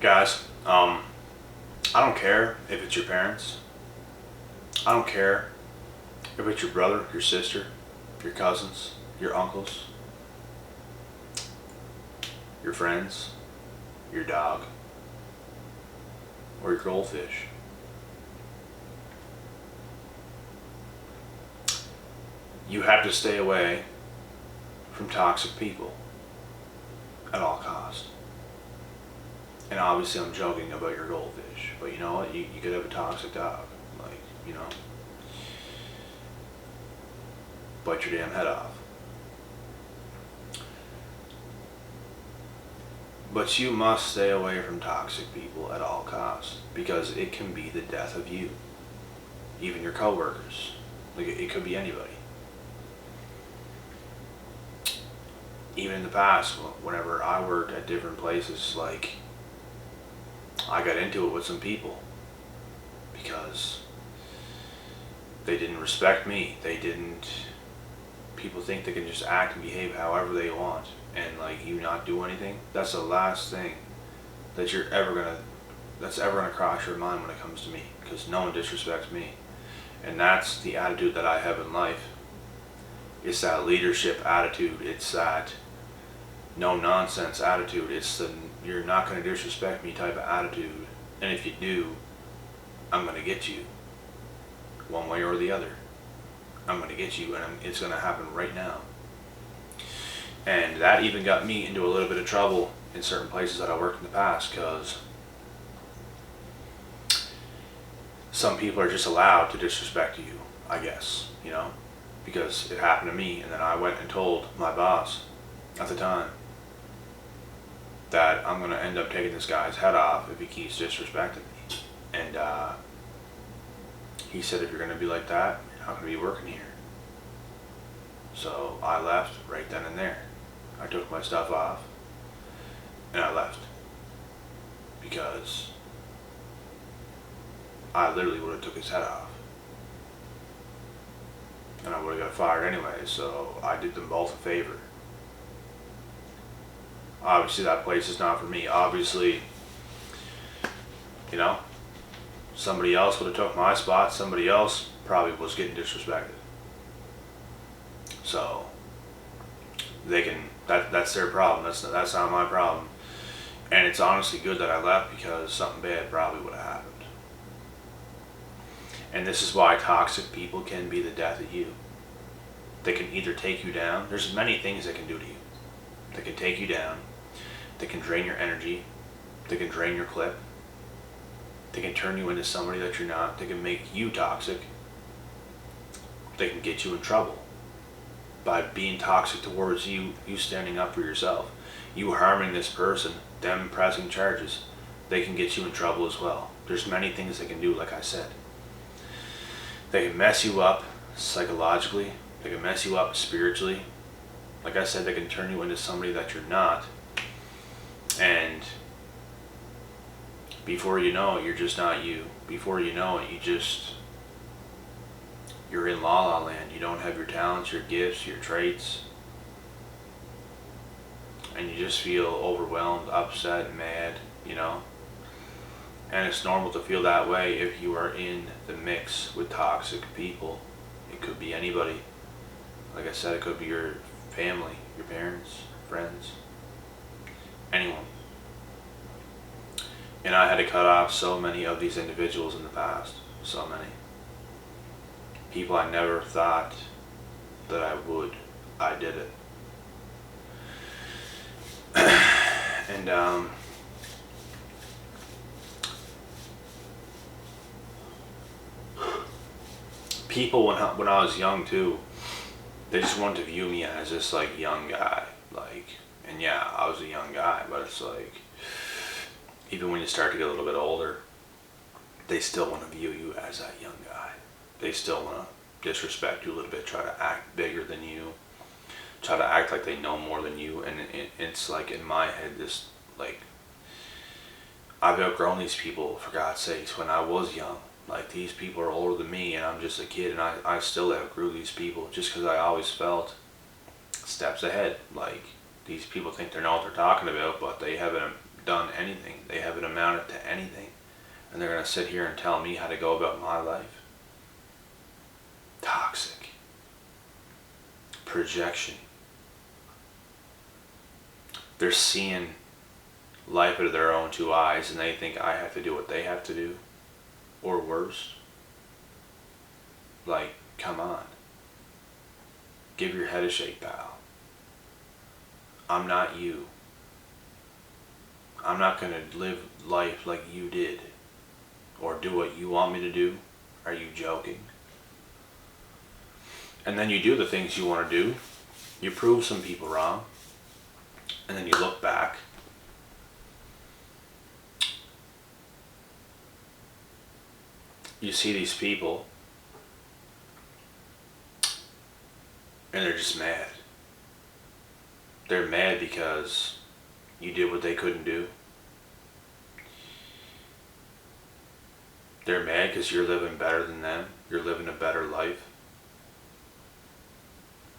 Guys, I don't care if it's your parents. I don't care if it's your brother, your sister, your cousins, your uncles, your friends, your dog, or your goldfish. You have to stay away from toxic people at all costs. And obviously I'm joking about your goldfish, but you know what? You could have a toxic dog. Like, bite your damn head off. But you must stay away from toxic people at all costs, because it can be the death of you. Even your coworkers. Like, it could be anybody. Even in the past, whenever I worked at different places, like, I got into it with some people because they didn't respect me. People think they can just act and behave however they want, and like, you not do anything. That's the last thing that that's ever gonna cross your mind when it comes to me, because no one disrespects me. And that's the attitude that I have in life. It's that leadership attitude. It's that no nonsense attitude. It's the you're not going to disrespect me type of attitude. And if you do, I'm going to get you. One way or the other. I'm going to get you, and it's going to happen right now. And that even got me into a little bit of trouble in certain places that I worked in the past, because some people are just allowed to disrespect you, I guess, because it happened to me. And then I went and told my boss at the time that I'm going to end up taking this guy's head off if he keeps disrespecting me. And he said, if you're going to be like that, you're not going to be working here. So I left right then and there. I took my stuff off and I left, because I literally would have took his head off. And I would have got fired anyway, so I did them both a favor. Obviously that place is not for me. Obviously, somebody else would have took my spot. Somebody else probably was getting disrespected. So that's their problem. That's not my problem. And it's honestly good that I left, because something bad probably would have happened. And this is why toxic people can be the death of you. They can either take you down. There's many things they can do to you. They can take you down. They can drain your energy. They can drain your clip. They can turn you into somebody that you're not. They can make you toxic. They can get you in trouble by being toxic towards you standing up for yourself. You harming this person, them pressing charges. They can get you in trouble as well. There's many things they can do, like I said. They can mess you up psychologically. They can mess you up spiritually. Like I said, they can turn you into somebody that you're not. And before you know it, you're just not you. Before you know it, you're in la la land. You don't have your talents, your gifts, your traits. And you just feel overwhelmed, upset, mad, And it's normal to feel that way if you are in the mix with toxic people. It could be anybody. Like I said, it could be your family, your parents, friends, anyone. And I had to cut off so many of these individuals in the past. So many. People I never thought that I would. I did it. And people when I was young too, they just wanted to view me as this like young guy, and yeah, I was a young guy, but it's like, even when you start to get a little bit older, they still want to view you as that young guy. They still want to disrespect you a little bit, try to act bigger than you, try to act like they know more than you. And it's like, in my head, this, like, I've outgrown these people, for God's sakes. When I was young, like, these people are older than me and I'm just a kid, and I still outgrew these people, just because I always felt steps ahead. Like, these people think they know what they're talking about, but they haven't done anything. They haven't amounted to anything. And they're going to sit here and tell me how to go about my life. Toxic. Projection. They're seeing life out of their own two eyes, and they think I have to do what they have to do, or worse. Like, come on. Give your head a shake, pal. I'm not you. I'm not going to live life like you did, or do what you want me to do. Are you joking? And then you do the things you want to do. You prove some people wrong. And then you look back. You see these people. And they're just mad. They're mad because you did what they couldn't do. They're mad because you're living better than them. You're living a better life.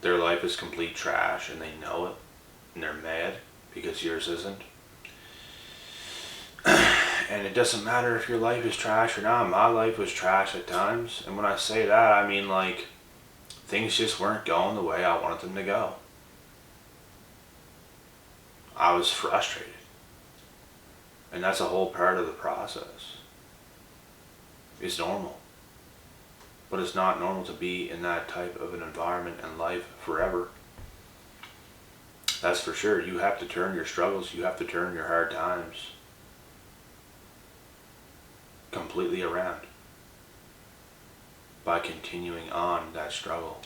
Their life is complete trash and they know it. And they're mad because yours isn't. And it doesn't matter if your life is trash or not. My life was trash at times. And when I say that, I mean like things just weren't going the way I wanted them to go. I was frustrated. And that's a whole part of the process. It's normal. But it's not normal to be in that type of an environment and life forever. That's for sure. You have to turn your struggles, you have to turn your hard times completely around by continuing on that struggle.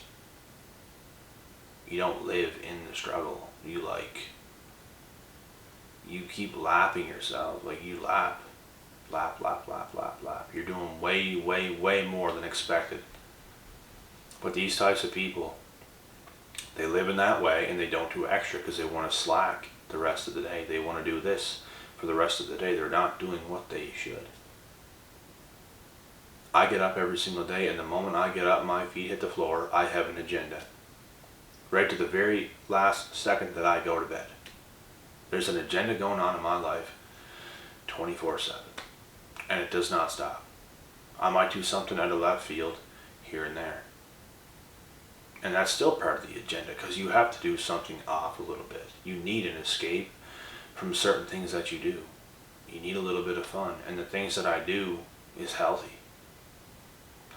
You don't live in the struggle. You keep lapping yourself. Like you lap. You're doing way more than expected. But these types of people, they live in that way and they don't do extra because they want to slack the rest of the day. They want to do this for the rest of the day. They're not doing what they should. I get up every single day, and the moment I get up, my feet hit the floor, I have an agenda. Right to the very last second that I go to bed. There's an agenda going on in my life 24/7. And it does not stop. I might do something out of left field here and there. And that's still part of the agenda because you have to do something off a little bit. You need an escape from certain things that you do. You need a little bit of fun. And the things that I do is healthy.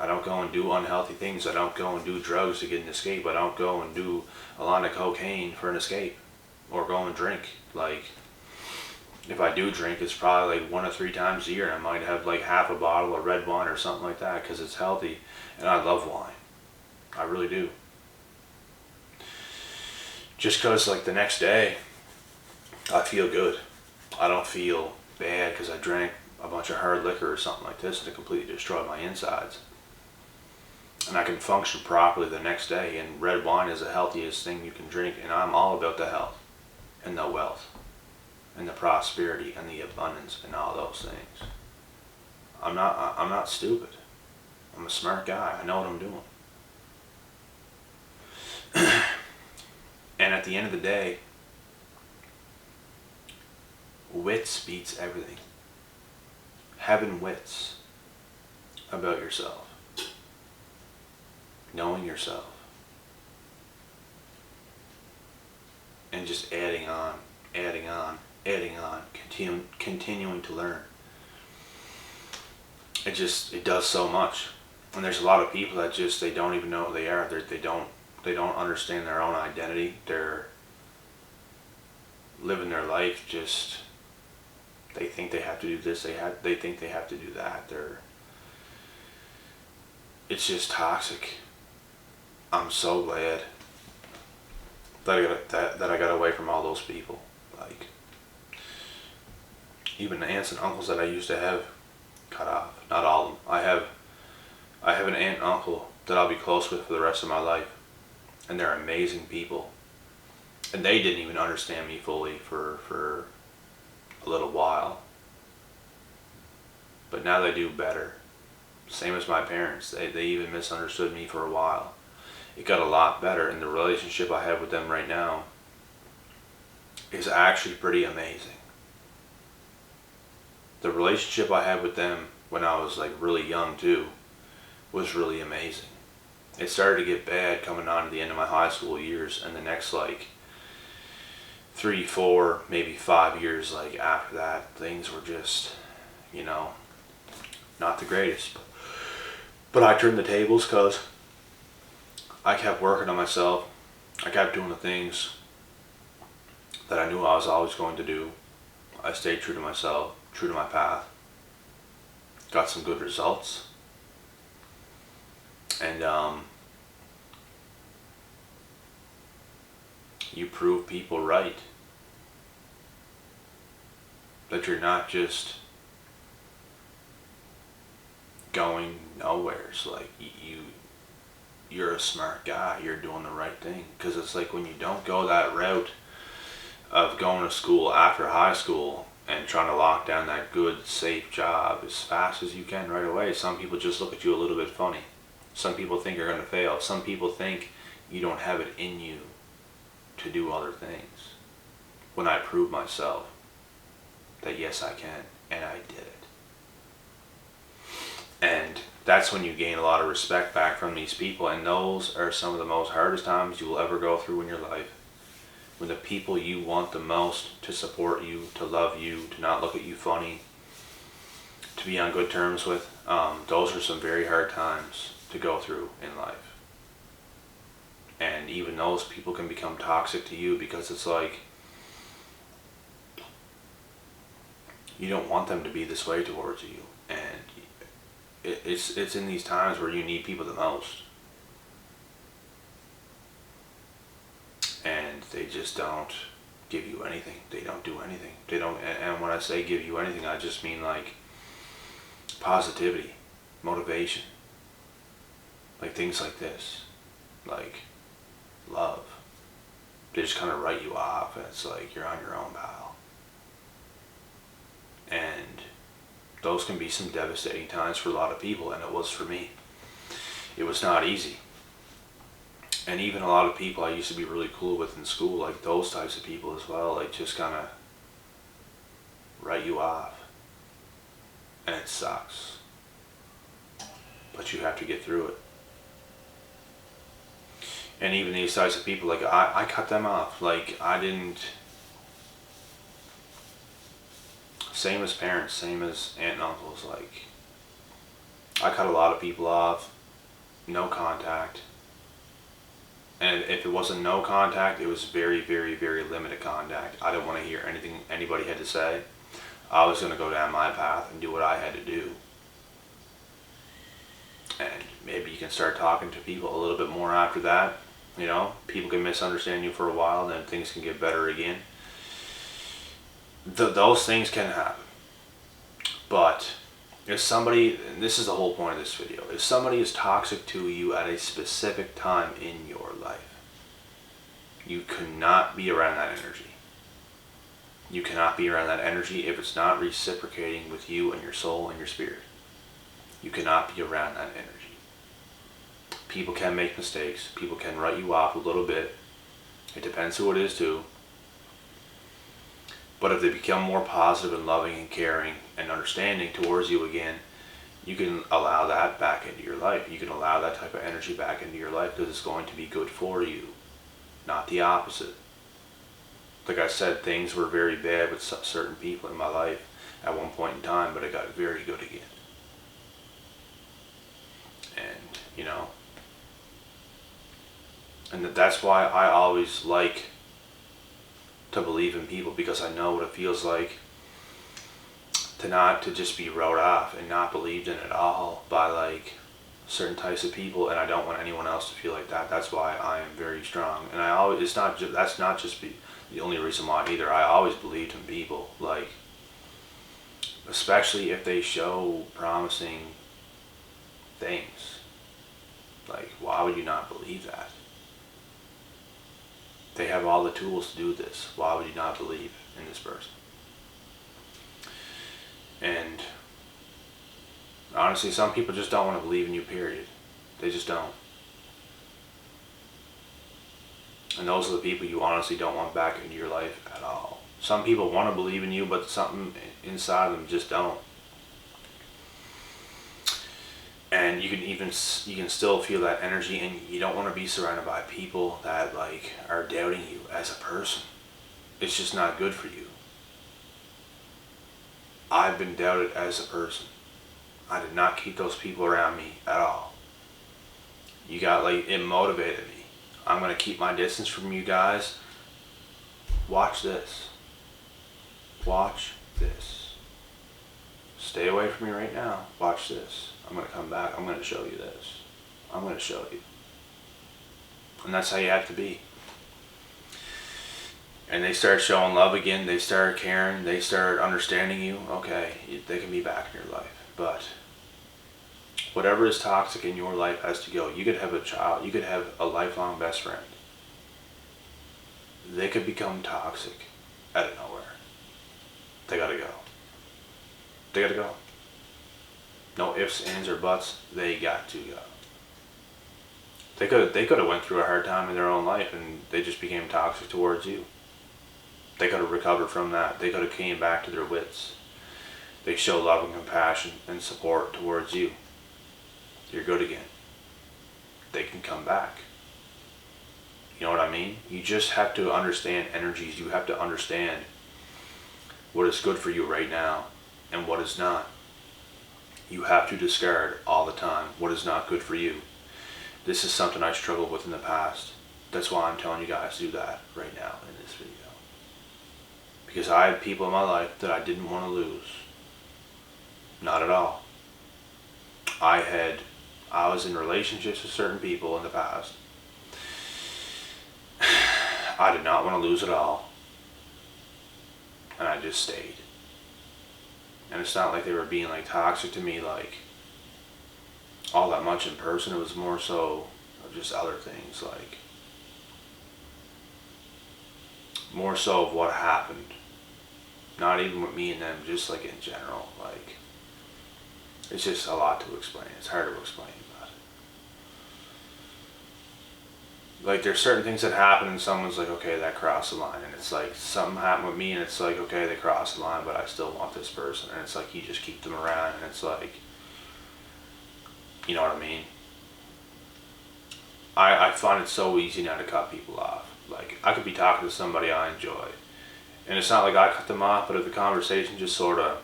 I don't go and do unhealthy things. I don't go and do drugs to get an escape. I don't go and do a lot of cocaine for an escape. Or go and drink. Like, if I do drink, it's probably like 1 or 3 times a year. I might have like half a bottle of red wine or something like that because it's healthy. And I love wine. I really do. Just because like the next day, I feel good. I don't feel bad because I drank a bunch of hard liquor or something like this and it completely destroyed my insides. And I can function properly the next day. And red wine is the healthiest thing you can drink. And I'm all about the health and the wealth and the prosperity and the abundance and all those things. I'm not stupid. I'm a smart guy. I know what I'm doing. And at the end of the day, wits beats everything. Having wits about yourself. Knowing yourself. And just adding on, continuing to learn. It does so much. And there's a lot of people that just, they don't even know who they are. They don't understand their own identity. They're living their life just, they think they have to do this, they think they have to do that. It's just toxic. I'm so glad that I got away from all those people. Like, even the aunts and uncles that I used to have, cut off. Not all of them. I have an aunt and uncle that I'll be close with for the rest of my life. And they're amazing people. And they didn't even understand me fully for a little while. But now they do better. Same as my parents. They even misunderstood me for a while. It got a lot better, and the relationship I have with them right now is actually pretty amazing. the relationship I had with them when I was like really young too was really amazing. It started to get bad coming on to the end of my high school years, and the next like 3, 4, maybe 5 years like after that, things were just, you know, not the greatest. But I turned the tables because I kept working on myself. I kept doing the things that I knew I was always going to do. I stayed true to myself, true to my path. Got some good results. And you prove people right. That you're not just going nowhere. It's like you're a smart guy. You're doing the right thing. Because it's like when you don't go that route of going to school after high school and trying to lock down that good, safe job as fast as you can right away, some people just look at you a little bit funny. Some people think you're going to fail. Some people think you don't have it in you to do other things. When I proved myself that yes, I can, and I did it. And that's when you gain a lot of respect back from these people, and those are some of the most hardest times you will ever go through in your life. When the people you want the most to support you, to love you, to not look at you funny, to be on good terms with, those are some very hard times to go through in life. And even those people can become toxic to you, because it's like you don't want them to be this way towards you. And it's in these times where you need people the most. And they just don't give you anything. They don't do anything. They don't, and when I say give you anything, I just mean like positivity, motivation, like things like this, like love. They just kind of write you off, and it's like you're on your own, pal. And those can be some devastating times for a lot of people, and it was for me. It was not easy. And even a lot of people I used to be really cool with in school, like those types of people as well, like just kind of write you off. And it sucks. But you have to get through it. And even these types of people, like I cut them off. Like I didn't, same as parents, same as aunt and uncles, like I cut a lot of people off, no contact. And if it wasn't no contact, it was very, very, very limited contact. I didn't want to hear anything anybody had to say. I was going to go down my path and do what I had to do. And maybe you can start talking to people a little bit more after that. You know, people can misunderstand you for a while, then things can get better again. Those things can happen. But if somebody, and this is the whole point of this video, if somebody is toxic to you at a specific time in your life, you cannot be around that energy. You cannot be around that energy if it's not reciprocating with you and your soul and your spirit. You cannot be around that energy. People can make mistakes. People can write you off a little bit. It depends who it is too. But if they become more positive and loving and caring and understanding towards you again, you can allow that back into your life. You can allow that type of energy back into your life because it's going to be good for you, not the opposite. Like I said, things were very bad with certain people in my life at one point in time, but it got very good again. And, you know, and that's why I always like to believe in people, because I know what it feels like to just be wrote off and not believed in at all by like certain types of people, and I don't want anyone else to feel like that. That's why I am very strong, and I always, it's not just, that's not just the only reason why either. I always believed in people, like especially if they show promising things. Like, why would you not believe that? They have all the tools to do this. Why would you not believe in this person? And honestly, some people just don't want to believe in you, period. They just don't. And those are the people you honestly don't want back into your life at all. Some people want to believe in you, but something inside them just don't. And you can still feel that energy, and you don't want to be surrounded by people that like are doubting you as a person. It's just not good for you. I've been doubted as a person. I did not keep those people around me at all. It motivated me. I'm going to keep my distance from you guys. Watch this. Watch this. Stay away from me right now. Watch this. I'm going to come back. I'm going to show you this. I'm going to show you. And that's how you have to be. And they start showing love again. They start caring. They start understanding you. Okay, they can be back in your life. But whatever is toxic in your life has to go. You could have a child. You could have a lifelong best friend. They could become toxic out of nowhere. They gotta go. They gotta go. No ifs, ands, or buts. They got to go. They could have went through a hard time in their own life and they just became toxic towards you. They could have recovered from that. They could have came back to their wits. They show love and compassion and support towards you. You're good again. They can come back. You know what I mean? You just have to understand energies. You have to understand what is good for you right now and what is not. You have to discard all the time what is not good for you. This is something I struggled with in the past. That's why I'm telling you guys to do that right now in this video. Because I had people in my life that I didn't want to lose. Not at all. I was in relationships with certain people in the past. I did not want to lose it all. And I just stayed. And it's not like they were being like toxic to me like all that much in person. It was more so of just other things, like more so of what happened. Not even with me and them, just like in general. Like, it's just a lot to explain. It's hard to explain, but like there's certain things that happen and someone's like, okay, that crossed the line. And it's like something happened with me and it's like, okay, they crossed the line, but I still want this person. And it's like you just keep them around and it's like, you know what I mean? I find it so easy now to cut people off. Like, I could be talking to somebody I enjoy. And it's not like I cut them off, but if the conversation just sort of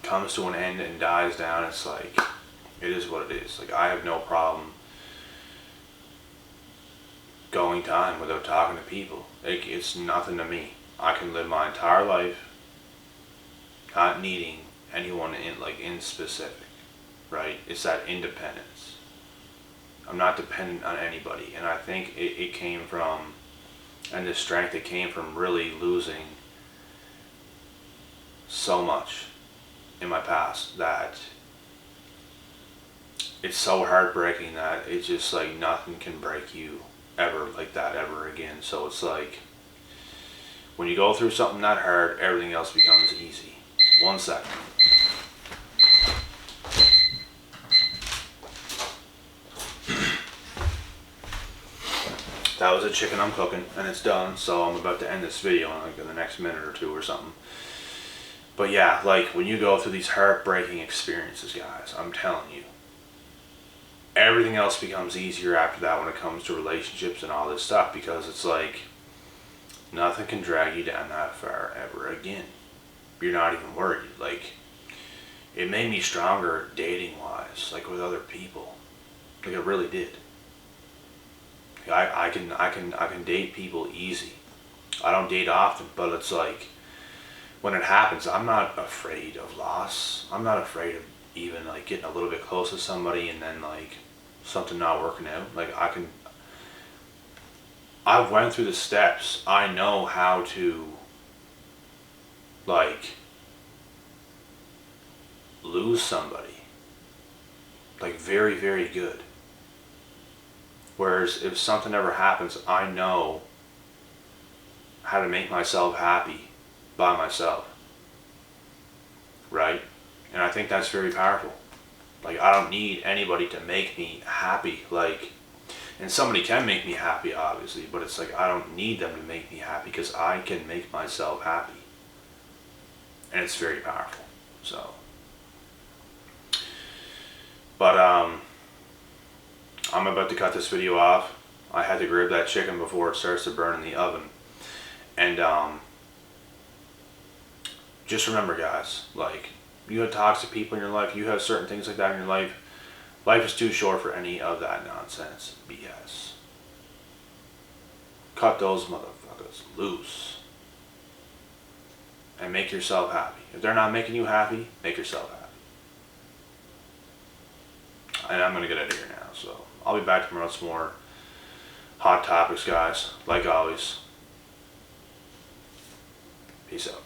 comes to an end and dies down, it's like, it is what it is. Like, I have no problem going time without talking to people. Like, it's nothing to me. I can live my entire life not needing anyone in specific, right? It's that independence. I'm not dependent on anybody, and I think it came from, and the strength, it came from really losing so much in my past that it's so heartbreaking that it's just like nothing can break you ever like that ever again. So it's like when you go through something that hard, everything else becomes easy. 1 second. That was a chicken I'm cooking and it's done, so I'm about to end this video in like the next minute or two or something. But yeah, like when you go through these heartbreaking experiences, guys, I'm telling you, everything else becomes easier after that when it comes to relationships and all this stuff, because it's like nothing can drag you down that far ever again. You're not even worried. Like, it made me stronger dating wise, like with other people. Like, it really did. I can date people easy. I don't date often, but it's like when it happens, I'm not afraid of loss. I'm not afraid of even like getting a little bit close to somebody and then like something not working out. Like I've went through the steps. I know how to like lose somebody. Like very, very good. Whereas if something ever happens, I know how to make myself happy by myself. Right? And I think that's very powerful. Like, I don't need anybody to make me happy. Like, And somebody can make me happy, obviously, but it's like I don't need them to make me happy because I can make myself happy. And it's very powerful. So, but I'm about to cut this video off. I had to grab that chicken before it starts to burn in the oven. And just remember, guys, like, you have toxic people in your life, you have certain things like that in your life. Life is too short for any of that nonsense, BS. Cut those motherfuckers loose. And make yourself happy. If they're not making you happy, make yourself happy. And I'm going to get out of here now, so I'll be back tomorrow with some more hot topics, guys. Like always. Peace out.